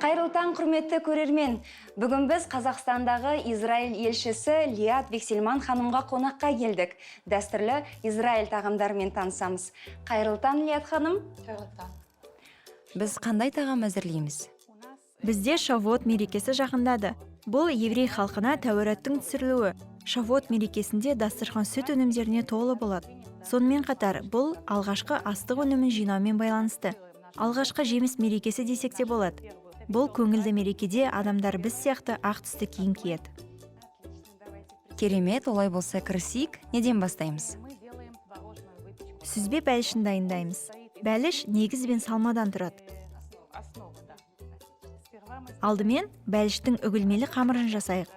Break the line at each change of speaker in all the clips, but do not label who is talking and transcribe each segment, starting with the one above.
Қайырлы таң, құрметті көрермен. Бүгін біз Қазақстандағы Израиль елшісі Лиат Бексельман ханымға қонаққа келдік. Дәстүрлі Израиль тағамдарымен танысамыз. Қайырлы таң, Лиат ханым.
Қайырлы таң.
Біз қандай тағам әзірлейміз?
Бізде Шавуот мерекесі жақындады. Бұл еврей халқына Тәураттың түсірілуі. Шавуот мерекесінде дастархан сүт өнімдеріне толы болады. Сонымен қатар, бұл алғашқы астық өнімін жинаумен байланысты. Алғашқы жеміс мерекесі десек те болады. Бұл көңілді мерекеде адамдар біз сияқты ақ түсті киім киеді.
Керемет, олай болса кірісейік, неден бастаймыз?
Сүзбе бәлішін дайындаймыз. Бәліш негізбен салмадан тұрады. Алдымен бәліштің үгілмелі қамырын жасайық.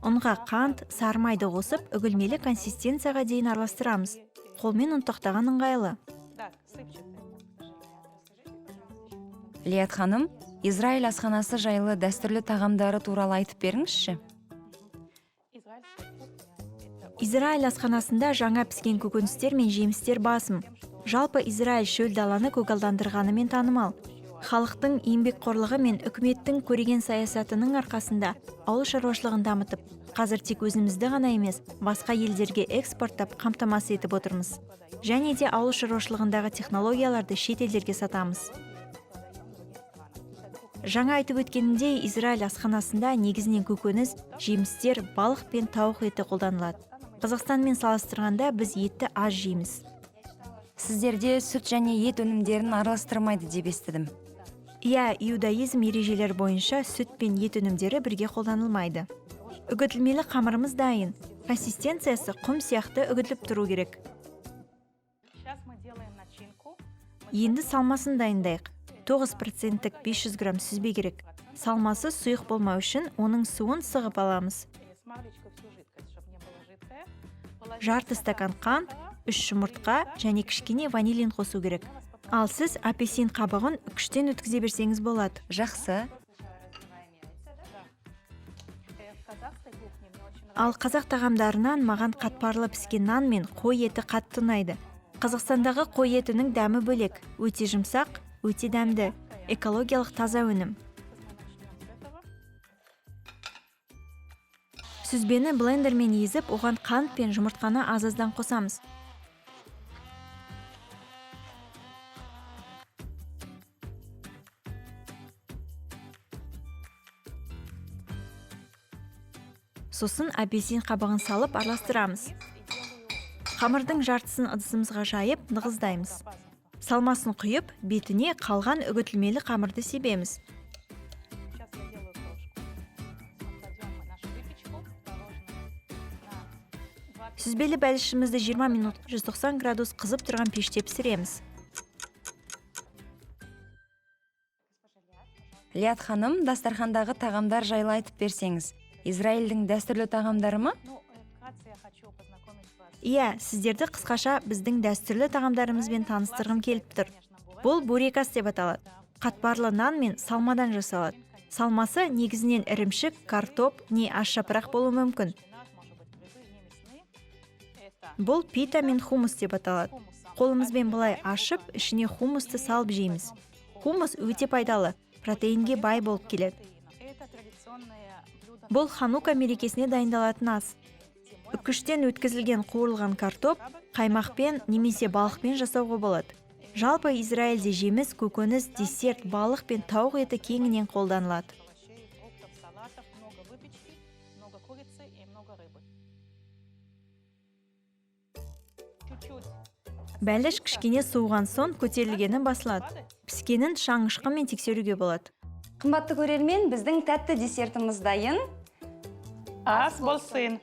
Ұнға қант, сары майды қосып, үгілмелі консистенцияға дейін араластырамыз. Қолмен ұнтақтаған ыңғайлы.
Лиат ханым, Израиль асханасы жайлы дәстүрлі тағамдары туралы айтып беріңізші.
Израиль асханасында жаңа піскен көкөністер мен жемістер басым. Жалпы Израиль шөл даланы көгалдандырғанымен танымал. Халықтың еңбекқорлығы мен үкіметтің көреген саясатының арқасында ауыл шаруашылығын дамытып, қазір тек өзімізді ғана емес, басқа елдерге экспорттап қамтамасыз етіп отырмыз. Және де ауыл шаруашылығындағы технологияларды шет елдерге сатамыз. Жаңа айтып өткенімдей, Израиль асханасында негізінен көкөніс, жемістер, балық пен тауық еті қолданылады. Қазақстанмен салыстырғанда біз етті аз жейміз.
Сіздерде сүт және ет өнімдерін араластырмайды деп естідім.
Иә, иудаизм ережелер бойынша сүт пен ет өнімдері бірге қолданылмайды. Үгітілмелі қамырымыз дайын. Консистенциясы құм сияқты үгітіліп тұру керек. Енді салмасын дайындайық. 9%-тік 500 грамм сүзбе керек. Салмасы сұйық болмау үшін оның суын сығып аламыз. Жарты стакан қант, 3 жұмыртқа және кішкене ванилин қосу керек. Ал сіз апельсин қабығын үкіштен өткізе берсеңіз болады.
Жақсы.
Ал қазақ тағамдарынан маған қатпарлы піскен нан мен қой еті қатты ұнайды. Қазақстандағы қой етінің дәмі бөлек, өте жұмсақ, өте дәмді, экологиялық таза өнім. Сүзбені блендермен езіп, оған қант пен жұмыртқаны аз-аздан қосамыз. Сосын апельсин қабығын салып араластырамыз. Қамырдың жартысын ыдысымызға жайып, нығыздаймыз. Салмасын құйып, бетіне қалған үгітілмелі қамырды себеміз. Сүзбелі бәлішімізді 20 минут 190 градус қызып тұрған пеште пісіреміз.
Лиат ханым, дастархандағы тағамдар жайлы айтып берсеңіз. Израильдің дәстүрлі тағамдары ма?
Иә, сіздерді қысқаша біздің дәстүрлі тағамдарымызбен таныстырғым келіп тұр. Бұл бурекас деп аталады. Қатпарлы нан мен салмадан жасалады. Салмасы негізінен ірімшік, картоп не аш-жапырақ болуы мүмкін. Бұл пита мен хумус деп аталады. Қолымызбен былай ашып, ішіне хумусты салып жейміз. Хумус өте пайдалы, протеинге бай болып келеді. Бұл Ханука мерекесіне дайындалатын ас. Үкіштен өткізілген қуырылған картоп, қаймақпен немесе балықпен жасауға болады. Жалпы Израильде жеміс, көкөніс, десерт, балық пен тауық еті кеңінен қолданылады. Бәліш кішкене суыған соң көтерілгені басылады. Піскенін шаңышқымен тексеруге болады.
Қымбатты көрермен, біздің тәтті десертіміз дайын.
Ас болсын.